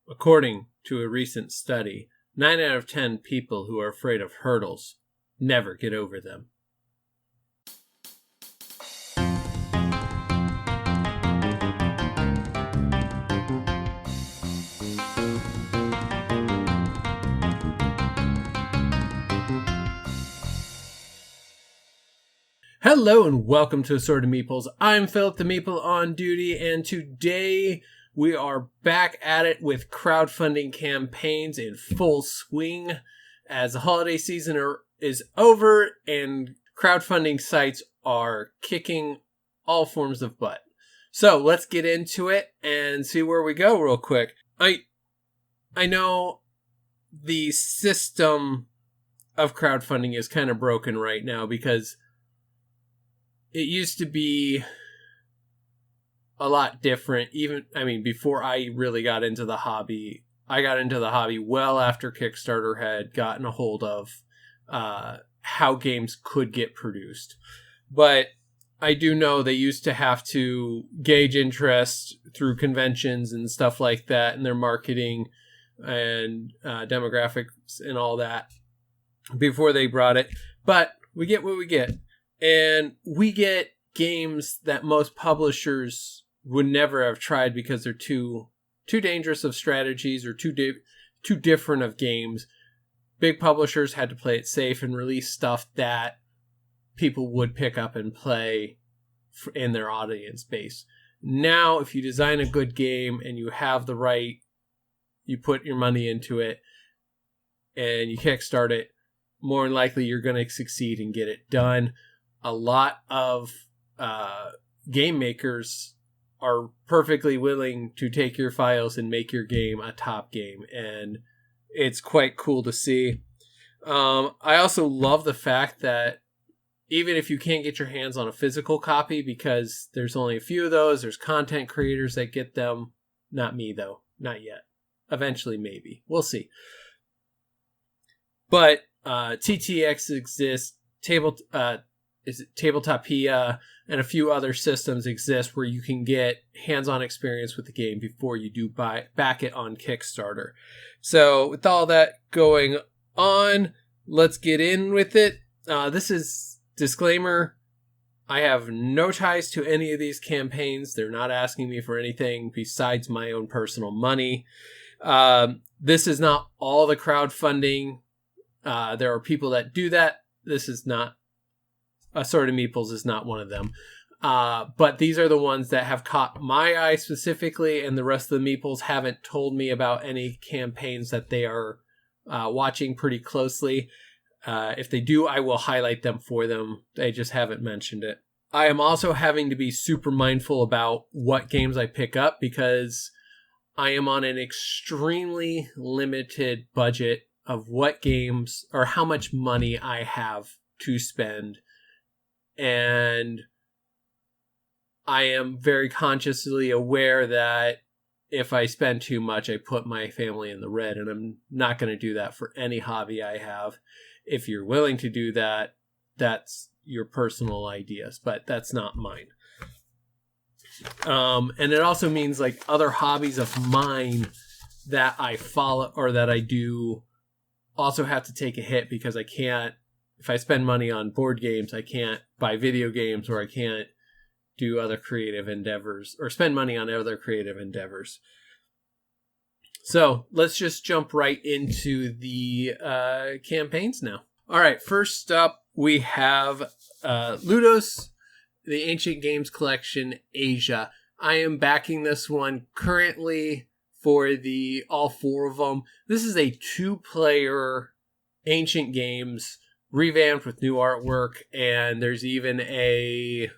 According to a recent study, 9 out of 10 people who are afraid of hurdles never get over them. Hello and welcome to Assorted Meeples. I'm Phillip the Meeple on duty, and today we are back at it with crowdfunding campaigns in full swing as the holiday season is over and crowdfunding sites are kicking all forms of butt. So let's get into it and see where we go real quick. I know the system of crowdfunding is kind of broken right now because it used to be a lot different. Before I really got into the hobby, I got into the hobby well after Kickstarter had gotten a hold of how games could get produced. But I do know they used to have to gauge interest through conventions and stuff like that, and their marketing and demographics and all that before they brought it. But we get what we get. And we get games that most publishers would never have tried because they're too dangerous of strategies or too different of games. Big publishers had to play it safe and release stuff that people would pick up and play in their audience base. Now, if you design a good game and you have the right, you put your money into it and you kickstart it, more than likely you're going to succeed and get it done. A lot of game makers are perfectly willing to take your files and make your game a top game, and it's quite cool to see. I also love the fact that even if you can't get your hands on a physical copy, because there's only a few of those, there's content creators that get them. Not me, though. Not yet. Eventually, maybe. We'll see. But TTX exists, Tabletopia, and a few other systems exist where you can get hands-on experience with the game before you do back it on Kickstarter. So with all that going on, let's get in with it. This is disclaimer. I have no ties to any of these campaigns. They're not asking me for anything besides my own personal money. This is not all the crowdfunding. There are people that do that. This is not Assorted Meeples is not one of them. But these are the ones that have caught my eye specifically, and the rest of the Meeples haven't told me about any campaigns that they are watching pretty closely. If they do, I will highlight them for them. They just haven't mentioned it. I am also having to be super mindful about what games I pick up because I am on an extremely limited budget of what games or how much money I have to spend. And I am very consciously aware that if I spend too much, I put my family in the red, and I'm not going to do that for any hobby I have. If you're willing to do that, that's your personal ideas, but that's not mine. And it also means like other hobbies of mine that I follow or that I do also have to take a hit because I can't. If I spend money on board games, I can't buy video games, or I can't do other creative endeavors or spend money on other creative endeavors. So let's just jump right into the campaigns now. All right, first up, we have Ludos, the Ancient Games Collection Asia. I am backing this one currently for all four of them. This is a 2-player Ancient Games revamped with new artwork, and there's even a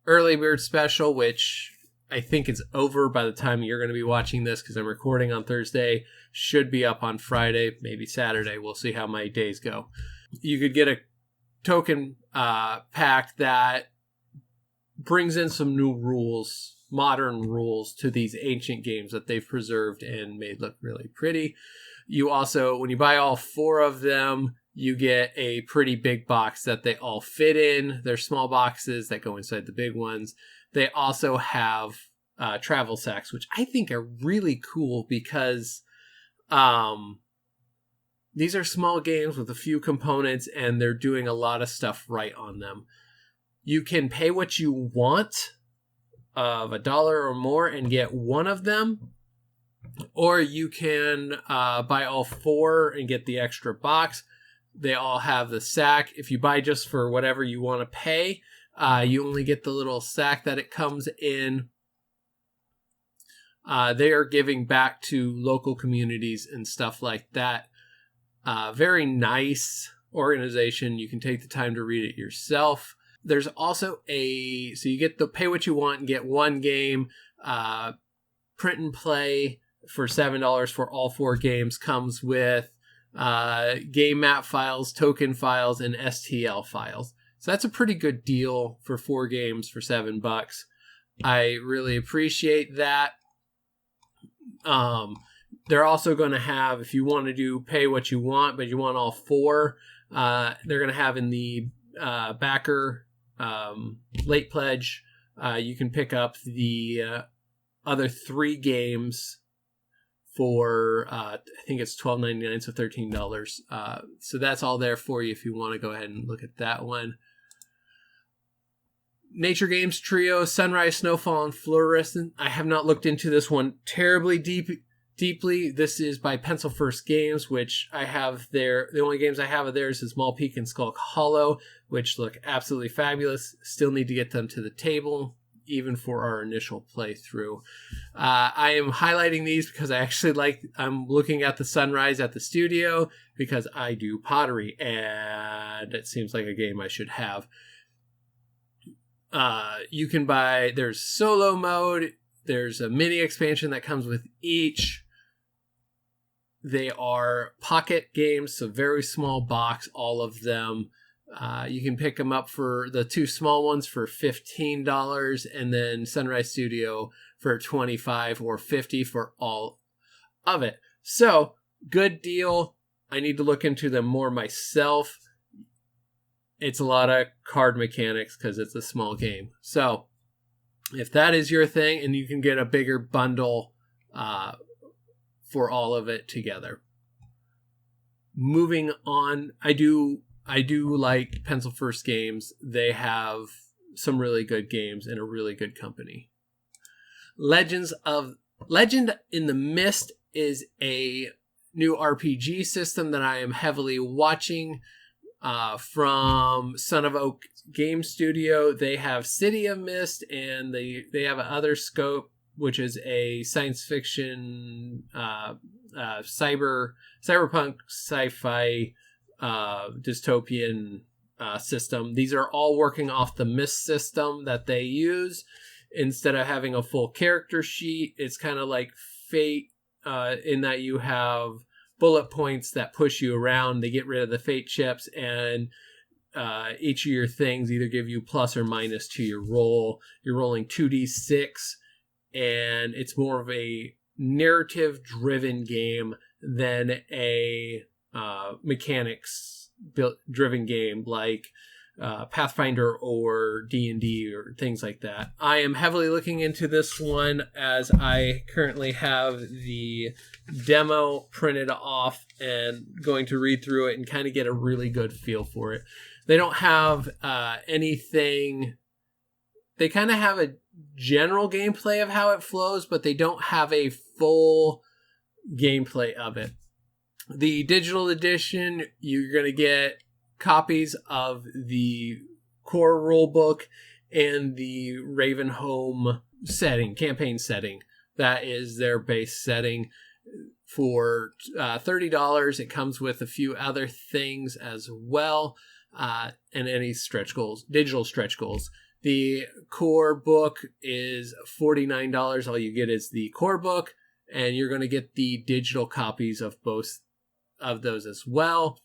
early bird special, which I think is over by the time you're going to be watching this because I'm recording on Thursday. Should be up on Friday, maybe Saturday. We'll see how my days go. You could get a token pack that brings in some new rules, modern rules to these ancient games that they've preserved and made look really pretty. You also, when you buy all four of them, you get a pretty big box that they all fit in. They're small boxes that go inside the big ones. They also have travel sacks, which I think are really cool because these are small games with a few components, and they're doing a lot of stuff right on them. You can pay what you want of $1 or more and get one of them, or you can buy all 4 and get the extra box. They all have the sack. If you buy just for whatever you want to pay, you only get the little sack that it comes in. They are giving back to local communities and stuff like that. Very nice organization. You can take the time to read it yourself. There's also so you get the pay what you want and get one game. Print and play for $7 for all 4 games comes with game map files, token files, and STL files. So that's a pretty good deal for 4 games for $7. I really appreciate that. They're also going to have, if you want to do pay what you want, but you want all 4, they're going to have in the backer late pledge, you can pick up the other 3 games for I think it's $12.99, so $13. So that's all there for you if you want to go ahead and look at that one. Nature Games Trio, Sunrise, Snowfall, and Fluorescent. I have not looked into this one terribly deeply. This is by Pencil First Games, which I have there. The only games I have of theirs is Mall Peak and Skulk Hollow, which look absolutely fabulous. Still need to get them to the table, even for our initial playthrough. I am highlighting these because I'm looking at the Sunrise at the studio because I do pottery, and it seems like a game I should have. You can buy, there's solo mode, there's a mini expansion that comes with each. They are pocket games, so very small box, all of them. You can pick them up for the 2 small ones for $15, and then Sunrise Studio for $25 or $50 for all of it. So, good deal. I need to look into them more myself. It's a lot of card mechanics because it's a small game. So, if that is your thing, and you can get a bigger bundle for all of it together. Moving on, I do like Pencil First Games. They have some really good games and a really good company. Legend in the Mist is a new RPG system that I am heavily watching from Son of Oak Game Studio. They have City of Mist, and they have another scope, which is a science fiction cyberpunk sci-fi dystopian system. These are all working off the Mist system that they use. Instead of having a full character sheet, it's kind of like Fate in that you have bullet points that push you around. They get rid of the fate chips, and each of your things either give you plus or minus to your roll. You're rolling 2d6, and it's more of a narrative driven game than a mechanics driven game like Pathfinder or D&D or things like that. I am heavily looking into this one as I currently have the demo printed off and going to read through it and kind of get a really good feel for it. They don't have anything. They kind of have a general gameplay of how it flows, but they don't have a full gameplay of it. The digital edition, you're going to get copies of the core rulebook and the Ravenholm setting, campaign setting. That is their base setting. For $30, it comes with a few other things as well, and any stretch goals, digital stretch goals. The core book is $49. All you get is the core book, and you're going to get the digital copies of both of those as well.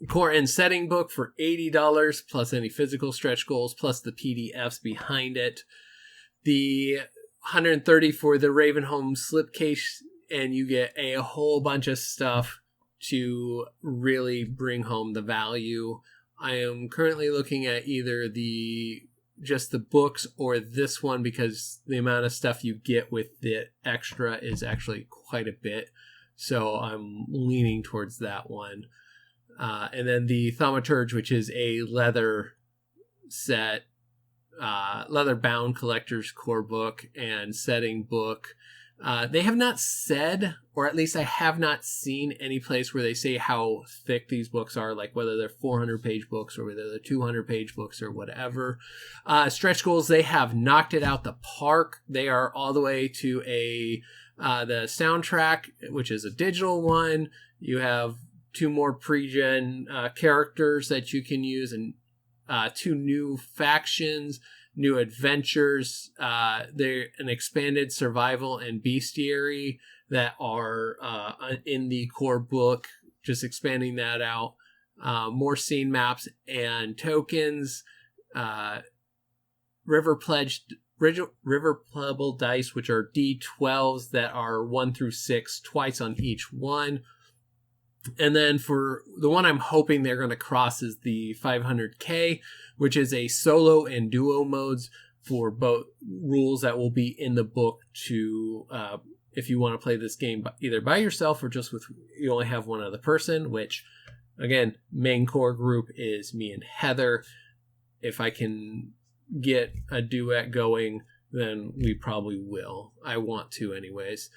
Core and setting book for $80, plus any physical stretch goals, plus the PDFs behind it. The $130 for the Ravenholm slipcase, and you get a whole bunch of stuff to really bring home the value. I am currently looking at either the just the books or this one, because the amount of stuff you get with the extra is actually quite a bit. So I'm leaning towards that one. And then the Thaumaturge, which is a leather set, leather bound collector's core book and setting book. They have not said, or at least I have not seen any place where they say how thick these books are, like whether they're 400-page books or whether they're 200-page books or whatever. Stretch goals, they have knocked it out the park. They are all the way to the soundtrack, which is a digital one. You have 2 more pre-gen characters that you can use, and 2 new factions, new adventures. They're an expanded survival and bestiary that are in the core book, just expanding that out. More scene maps and tokens. River Pebble dice, which are D12s that are 1 through 6, twice on each one. And then for the one I'm hoping they're going to cross is the 500K, which is a solo and duo modes for both rules that will be in the book to, if you want to play this game either by yourself or just with, you only have one other person, which, again, main core group is me and Heather. If I can get a duet going, then we probably will. I want to anyways.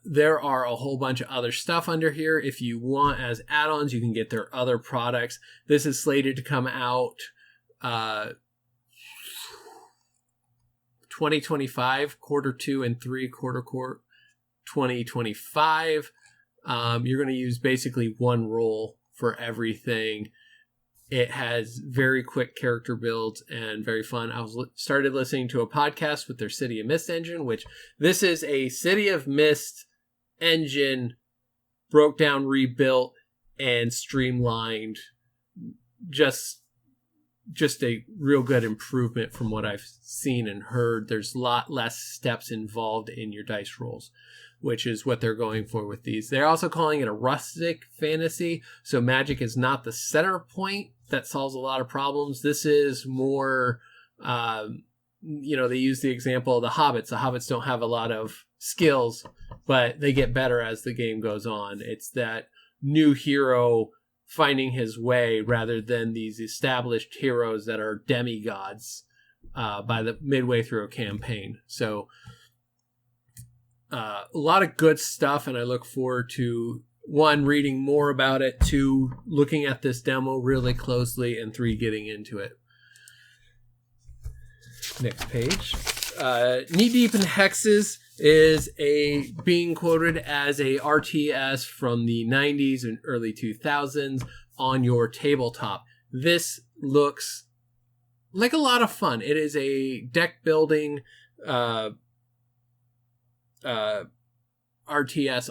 There are a whole bunch of other stuff under here. If you want as add-ons, you can get their other products. This is slated to come out 2025, quarter 2 and 3, quarter 2025. You're going to use basically one roll for everything. It has very quick character builds and very fun. I started listening to a podcast with their City of Mist engine, which this is a City of Mist engine, broke down, rebuilt, and streamlined. Just a real good improvement from what I've seen and heard. There's a lot less steps involved in your dice rolls, which is what they're going for with these. They're also calling it a rustic fantasy, so magic is not the center point that solves a lot of problems. This is more, they use the example of the hobbits. The hobbits don't have a lot of skills, but they get better as the game goes on. It's that new hero finding his way rather than these established heroes that are demigods by the midway through a campaign. So a lot of good stuff, and I look forward to 1, reading more about it, 2, looking at this demo really closely, and 3, getting into it. Next page. Knee Deep in Hexes is being quoted as a RTS from the 90s and early 2000s on your tabletop. This looks like a lot of fun. It is a deck building RTS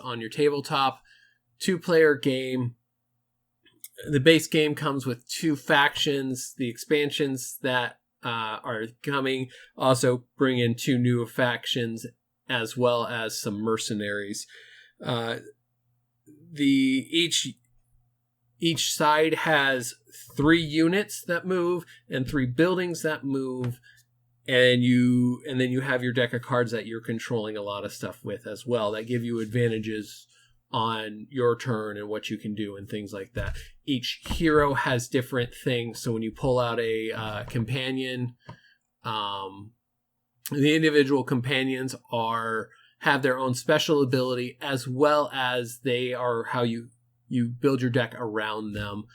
on your tabletop, 2-player game. The base game comes with 2 factions. The expansions that are coming also bring in 2 new factions as well as some mercenaries. Each side has 3 units that move and 3 buildings that move. And then you have your deck of cards that you're controlling a lot of stuff with as well that give you advantages on your turn and what you can do and things like that. Each hero has different things. So when you pull out a companion, the individual companions have their own special ability, as well as they are how you build your deck around them.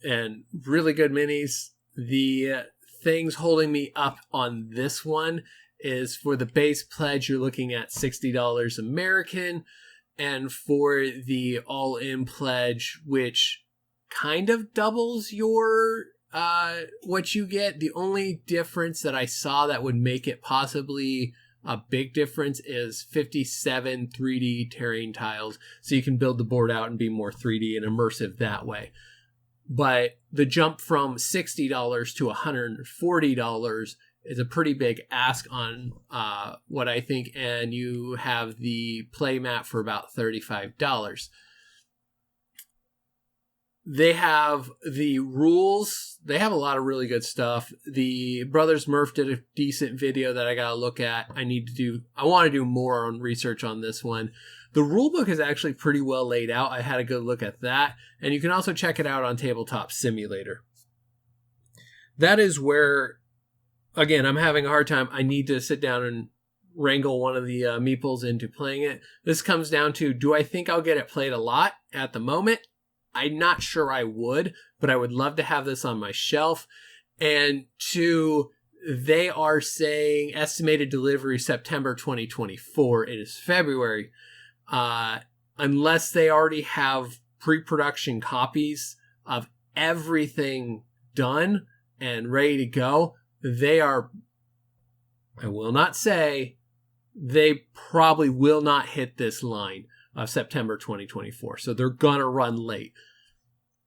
And really good minis. The things holding me up on this one is for the base pledge, you're looking at $60 American. And for the all-in pledge, which kind of doubles your what you get, the only difference that I saw that would make it possibly a big difference is 57 3D terrain tiles. So you can build the board out and be more 3D and immersive that way. But the jump from $60 to $140 is a pretty big ask on what I think. And you have the play mat for about $35. They have the rules. They have a lot of really good stuff. The Brothers Murph did a decent video that I got to look at. I want to do more on research on this one. The rulebook is actually pretty well laid out. I had a good look at that. And you can also check it out on Tabletop Simulator. That is where, again, I'm having a hard time. I need to sit down and wrangle one of the Meeples into playing it. This comes down to, do I think I'll get it played a lot at the moment? I'm not sure I would, but I would love to have this on my shelf. And two, they are saying estimated delivery September 2024. It is February. Unless they already have pre-production copies of everything done and ready to go, I will not say, they probably will not hit this line of September 2024. So they're going to run late.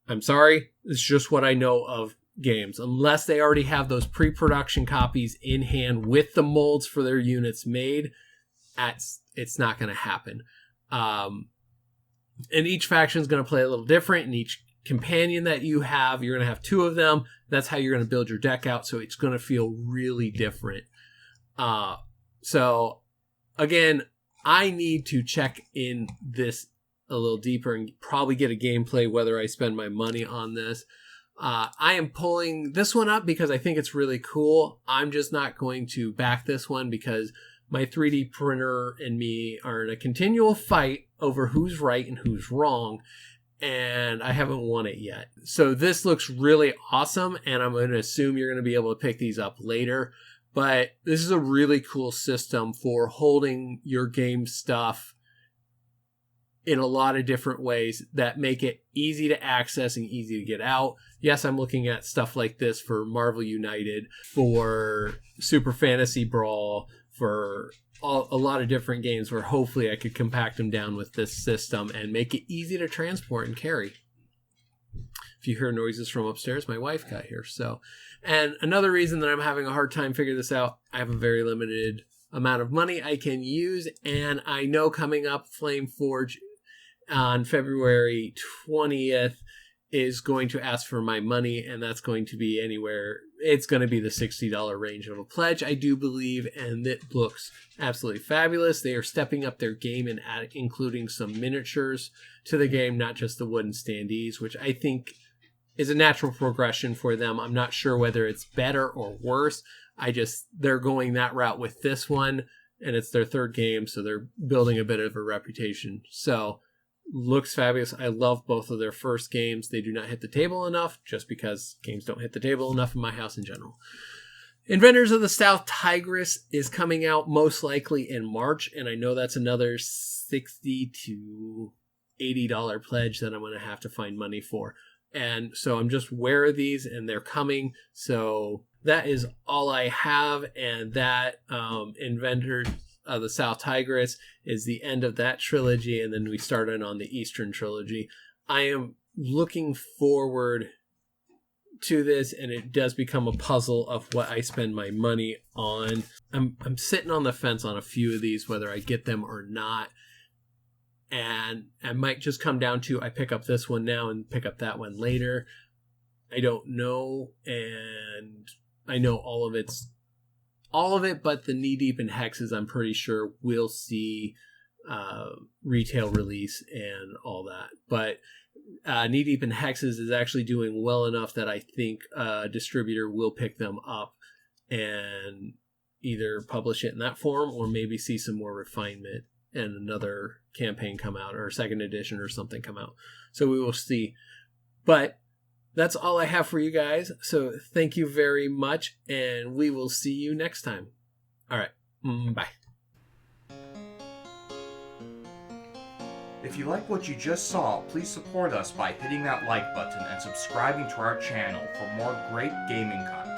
I'm sorry. It's just what I know of games. Unless they already have those pre-production copies in hand with the molds for their units made, it's not going to happen. And each faction is going to play a little different. And each companion that you have, you're going to have 2 of them. That's how you're going to build your deck out. So it's going to feel really different. So again, I need to check in this a little deeper and probably get a gameplay whether I spend my money on this. I am pulling this one up because I think it's really cool. I'm just not going to back this one because my 3D printer and me are in a continual fight over who's right and who's wrong, and I haven't won it yet. So this looks really awesome, and I'm going to assume you're going to be able to pick these up later. But this is a really cool system for holding your game stuff in a lot of different ways that make it easy to access and easy to get out. Yes, I'm looking at stuff like this for Marvel United, for Super Fantasy Brawl, for a lot of different games where hopefully I could compact them down with this system and make it easy to transport and carry. If you hear noises from upstairs, my wife got here. And another reason that I'm having a hard time figuring this out, I have a very limited amount of money I can use. And I know coming up, Flame Forge on February 20th is going to ask for my money. And that's going to be anywhere. It's going to be the $60 range of a pledge, I do believe. And it looks absolutely fabulous. They are stepping up their game and including some miniatures to the game, not just the wooden standees, which I think is a natural progression for them. I'm not sure whether it's better or worse. They're going that route with this one, and it's their 3rd game, so they're building a bit of a reputation. So, looks fabulous. I love both of their first games. They do not hit the table enough, just because games don't hit the table enough in my house in general. Inventors of the South Tigris is coming out most likely in March, and I know that's another $60 to $80 pledge that I'm going to have to find money for. And so I'm just aware of these, and they're coming. So that is all I have. And that Inventors of the South Tigris is the end of that trilogy. And then we started on the Eastern trilogy. I am looking forward to this, and it does become a puzzle of what I spend my money on. I'm sitting on the fence on a few of these, whether I get them or not. And I might just come down to I pick up this one now and pick up that one later. I don't know. And I know all of it, but the Knee Deep in Hexes, I'm pretty sure we'll see retail release and all that. But Knee Deep in Hexes is actually doing well enough that I think a distributor will pick them up and either publish it in that form or maybe see some more refinement and another campaign come out or a 2nd edition or something come out. So we will see. But that's all I have for you guys. So thank you very much, and we will see you next time. All right. Bye. If you like what you just saw, please support us by hitting that like button and subscribing to our channel for more great gaming content.